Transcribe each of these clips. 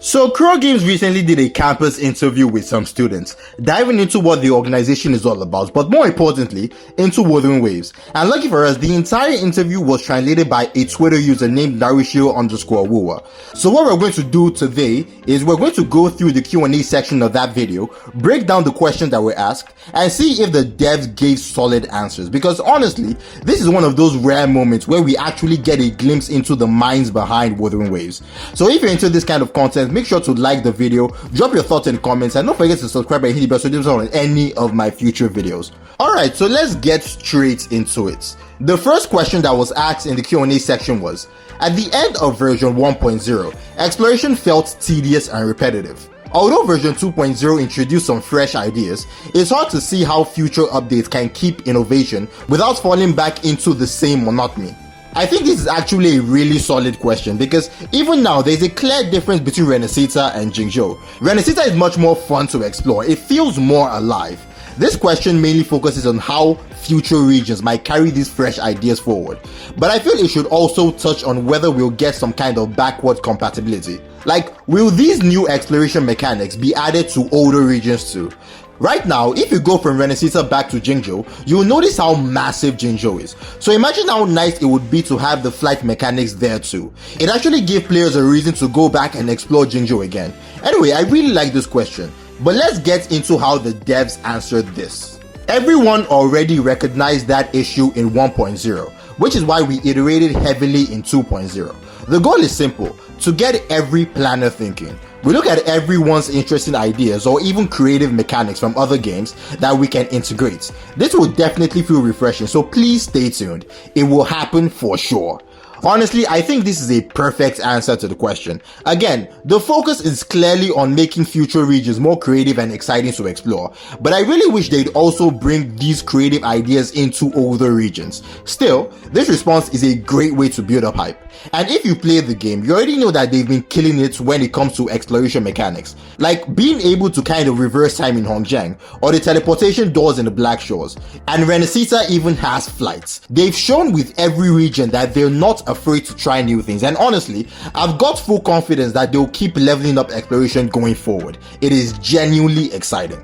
So Kuro Games recently did a campus interview with some students, diving into what the organization is all about, but more importantly, into Wuthering Waves. And lucky for us, the entire interview was translated by a Twitter user named Narishio_Wuwa. So what we're going to do today is we're going to go through the Q&A section of that video, break down the questions that were asked, and see if the devs gave solid answers. Because honestly, this is one of those rare moments where we actually get a glimpse into the minds behind Wuthering Waves. So if you're into this kind of content, make sure to like the video, drop your thoughts in the comments, and don't forget to subscribe and hit the bell so you don't miss out on any of my future videos. Alright, so let's get straight into it. The first question that was asked in the Q&A section was, at the end of version 1.0, exploration felt tedious and repetitive. Although version 2.0 introduced some fresh ideas, it's hard to see how future updates can keep innovation without falling back into the same monotony. I think this is actually a really solid question because even now there's a clear difference between Renesita and Jingzhou. Renesita is much more fun to explore, it feels more alive. This question mainly focuses on how future regions might carry these fresh ideas forward, but I feel it should also touch on whether we'll get some kind of backward compatibility. Like, will these new exploration mechanics be added to older regions too? Right now, if you go from Renesita back to Jingzhou, you'll notice how massive Jingzhou is. So imagine how nice it would be to have the flight mechanics there too. It actually gives players a reason to go back and explore Jingzhou again. Anyway, I really like this question, but let's get into how the devs answered this. Everyone already recognized that issue in 1.0, which is why we iterated heavily in 2.0. The goal is simple, to get every planner thinking. We look at everyone's interesting ideas or even creative mechanics from other games that we can integrate. This will definitely feel refreshing, so please stay tuned. It will happen for sure. Honestly, I think this is a perfect answer to the question. Again, the focus is clearly on making future regions more creative and exciting to explore, but I really wish they'd also bring these creative ideas into older regions. Still, this response is a great way to build up hype. And if you play the game, you already know that they've been killing it when it comes to exploration mechanics, like being able to kind of reverse time in Hongjiang, or the teleportation doors in the Black Shores. And Renesita even has flights. They've shown with every region that they're not afraid to try new things, and honestly, I've got full confidence that they'll keep leveling up exploration going forward. It is genuinely exciting.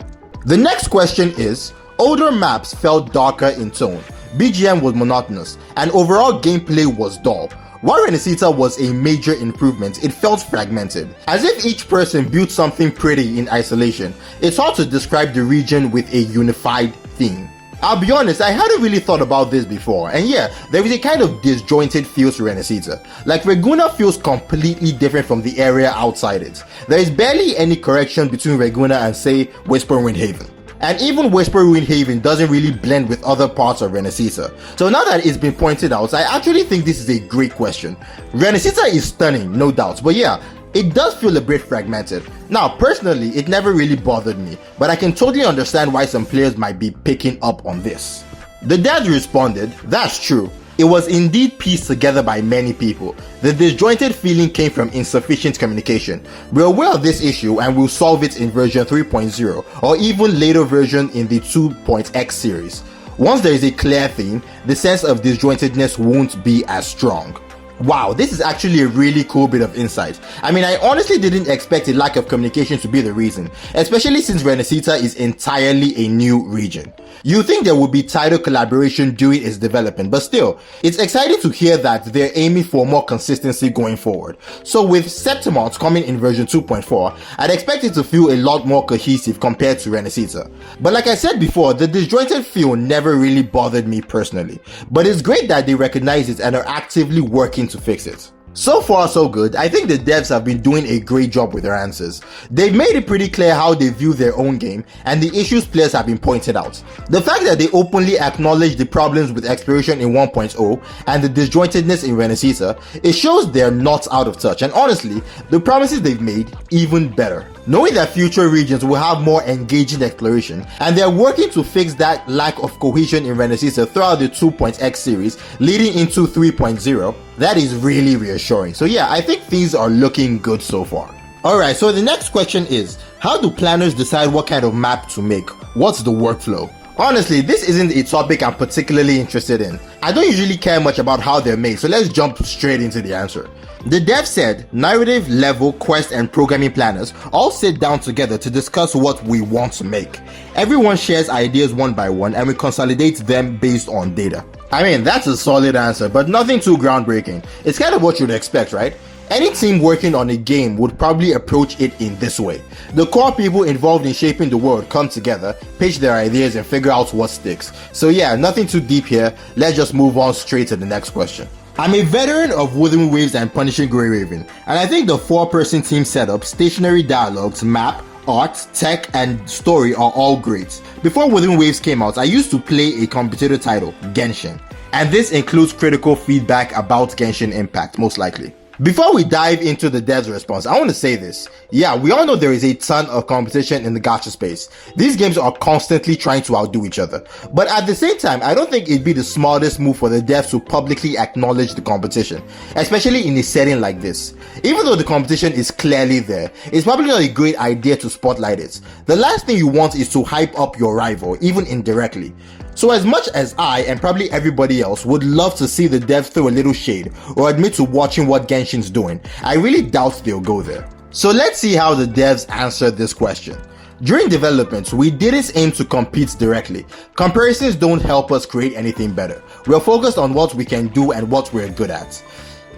The next question is, older maps felt darker in tone, BGM was monotonous, and overall gameplay was dull. While Renesita was a major improvement, it felt fragmented, as if each person built something pretty in isolation. It's hard to describe the region with a unified theme. I'll be honest, I hadn't really thought about this before, and yeah, there is a kind of disjointed feel to Renesita. Like, Reguna feels completely different from the area outside it. There is barely any correction between Reguna and, say, Whispering Haven. And even Whispering Haven doesn't really blend with other parts of Renesita. So now that it's been pointed out, I actually think this is a great question. Renesita is stunning, no doubt, but yeah, it does feel a bit fragmented. Now, personally, it never really bothered me, but I can totally understand why some players might be picking up on this. The devs responded, that's true. It was indeed pieced together by many people. The disjointed feeling came from insufficient communication. We're aware of this issue and will solve it in version 3.0 or even later version in the 2.x series. Once there is a clear theme, the sense of disjointedness won't be as strong. Wow, this is actually a really cool bit of insight. I mean, I honestly didn't expect a lack of communication to be the reason, especially since Renesita is entirely a new region. You think there would be tighter collaboration during its development, but still, it's exciting to hear that they're aiming for more consistency going forward. So with Septimont coming in version 2.4, I'd expect it to feel a lot more cohesive compared to Renesita. But like I said before, the disjointed feel never really bothered me personally, but it's great that they recognize it and are actively working to fix it. So far so good. I think the devs have been doing a great job with their answers. They've made it pretty clear how they view their own game and the issues players have been pointed out. The fact that they openly acknowledge the problems with exploration in 1.0 and the disjointedness in Renesita, it shows they're not out of touch, and honestly, the promises they've made even better. Knowing that future regions will have more engaging exploration, and they're working to fix that lack of cohesion in Renesita throughout the 2.x series leading into 3.0, that is really reassuring. So yeah, I think things are looking good so far. Alright, so the next question is, how do planners decide what kind of map to make? What's the workflow? Honestly, this isn't a topic I'm particularly interested in. I don't usually care much about how they're made, so let's jump straight into the answer. The dev said narrative, level, quest, and programming planners all sit down together to discuss what we want to make. Everyone shares ideas one by one and we consolidate them based on data. I mean, that's a solid answer, but nothing too groundbreaking. It's kind of what you'd expect, right? Any team working on a game would probably approach it in this way. The core people involved in shaping the world come together, pitch their ideas, and figure out what sticks. So yeah, nothing too deep here. Let's just move on straight to the next question. I'm a veteran of Wuthering Waves and Punishing Grey Raven, and I think the 4-person team setup, stationary dialogues, map, art, tech, and story are all great. Before Wuthering Waves came out, I used to play a competitor title, Genshin, and this includes critical feedback about Genshin Impact, most likely. Before we dive into the dev's response, I want to say this. Yeah, we all know there is a ton of competition in the gacha space. These games are constantly trying to outdo each other. But at the same time, I don't think it'd be the smartest move for the devs to publicly acknowledge the competition, especially in a setting like this. Even though the competition is clearly there, it's probably not a great idea to spotlight it. The last thing you want is to hype up your rival, even indirectly. So as much as I, and probably everybody else, would love to see the devs throw a little shade or admit to watching what Genshin's doing, I really doubt they'll go there. So let's see how the devs answered this question. During development, we didn't aim to compete directly. Comparisons don't help us create anything better. We're focused on what we can do and what we're good at.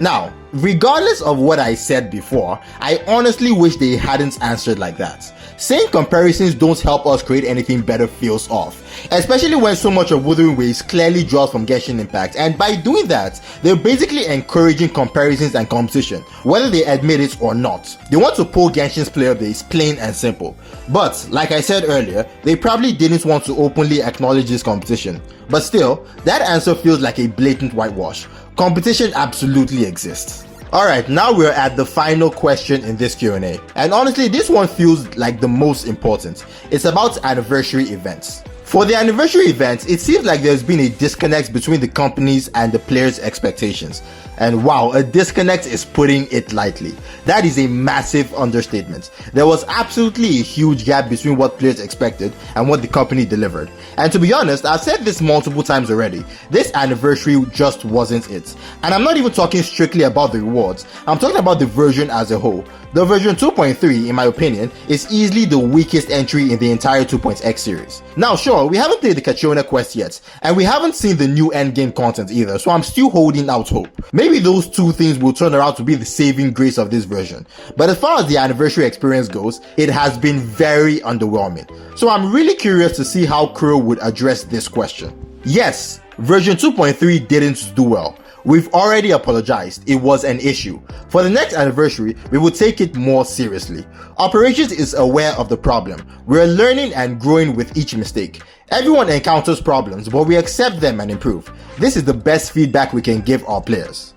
Now, regardless of what I said before, I honestly wish they hadn't answered like that. Saying comparisons don't help us create anything better feels off, especially when so much of Wuthering Waves clearly draws from Genshin Impact, and by doing that, they're basically encouraging comparisons and competition, whether they admit it or not. They want to pull Genshin's player base, plain and simple. But, like I said earlier, they probably didn't want to openly acknowledge this competition. But still, that answer feels like a blatant whitewash. Competition absolutely exists. Alright, now we're at the final question in this Q&A, and honestly this one feels like the most important. It's about anniversary events. For the anniversary event, it seems like there's been a disconnect between the companies and the players' expectations. And wow, a disconnect is putting it lightly. That is a massive understatement. There was absolutely a huge gap between what players expected and what the company delivered. And to be honest, I've said this multiple times already, this anniversary just wasn't it. And I'm not even talking strictly about the rewards, I'm talking about the version as a whole. The version 2.3, in my opinion, is easily the weakest entry in the entire 2.x series. Now sure, we haven't played the Catriona quest yet, and we haven't seen the new endgame content either, so I'm still holding out hope. Maybe those two things will turn around to be the saving grace of this version. But as far as the anniversary experience goes, it has been very underwhelming. So I'm really curious to see how Kuro would address this question. Yes, version 2.3 didn't do well. We've already apologized, it was an issue. For the next anniversary, we will take it more seriously. Operations is aware of the problem. We're learning and growing with each mistake. Everyone encounters problems, but we accept them and improve. This is the best feedback we can give our players.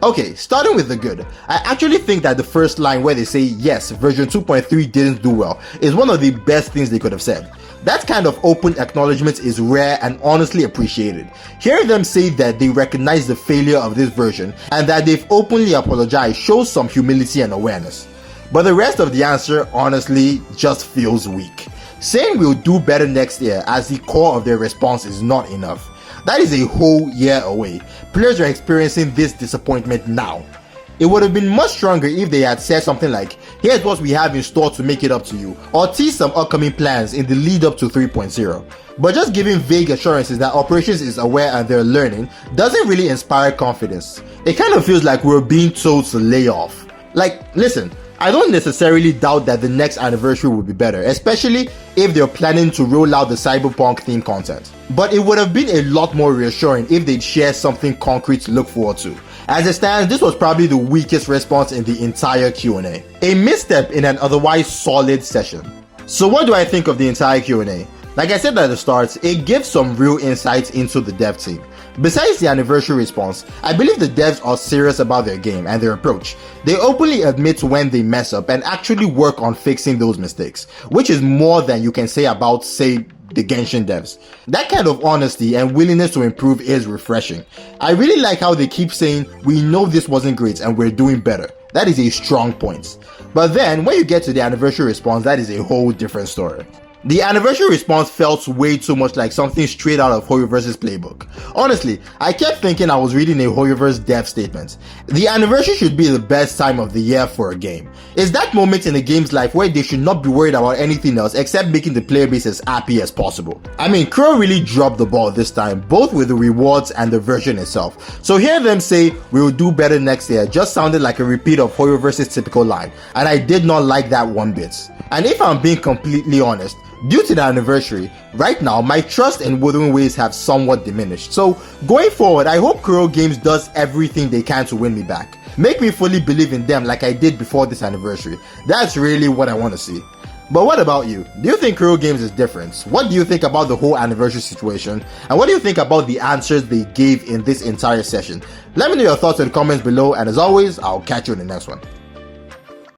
Okay, starting with the good, I actually think that the first line where they say yes, version 2.3 didn't do well is one of the best things they could have said. That kind of open acknowledgement is rare and honestly appreciated. Hearing them say that they recognize the failure of this version and that they've openly apologized shows some humility and awareness. But the rest of the answer honestly just feels weak. Saying we'll do better next year as the core of their response is not enough. That is a whole year away. Players are experiencing this disappointment now. It would have been much stronger if they had said something like, here's what we have in store to make it up to you, or tease some upcoming plans in the lead up to 3.0. But just giving vague assurances that operations is aware and they're learning doesn't really inspire confidence. It kind of feels like we're being told to lay off. Like, listen, I don't necessarily doubt that the next anniversary will be better, especially if they're planning to roll out the cyberpunk theme content. But it would have been a lot more reassuring if they'd share something concrete to look forward to. As it stands, this was probably the weakest response in the entire Q&A. A misstep in an otherwise solid session. So what do I think of the entire Q&A? Like I said at the start, it gives some real insights into the dev team. Besides the anniversary response, I believe the devs are serious about their game and their approach. They openly admit when they mess up and actually work on fixing those mistakes, which is more than you can say about, say, the Genshin devs. That kind of honesty and willingness to improve is refreshing. I really like how they keep saying, we know this wasn't great and we're doing better. That is a strong point. But then, when you get to the anniversary response, that is a whole different story. The anniversary response felt way too much like something straight out of HoYoVerse's playbook. Honestly, I kept thinking I was reading a HoYoVerse dev statement. The anniversary should be the best time of the year for a game. It's that moment in a game's life where they should not be worried about anything else except making the player base as happy as possible. I mean, Kuro really dropped the ball this time, both with the rewards and the version itself. So hear them say, "We'll do better next year," just sounded like a repeat of HoYoVerse's typical line, and I did not like that one bit. And if I'm being completely honest, due to the anniversary, right now my trust in Wuthering Waves have somewhat diminished. So going forward, I hope Kuro Games does everything they can to win me back. Make me fully believe in them like I did before this anniversary. That's really what I want to see. But what about you? Do you think Kuro Games is different? What do you think about the whole anniversary situation? And what do you think about the answers they gave in this entire session? Let me know your thoughts in the comments below, and as always, I'll catch you in the next one.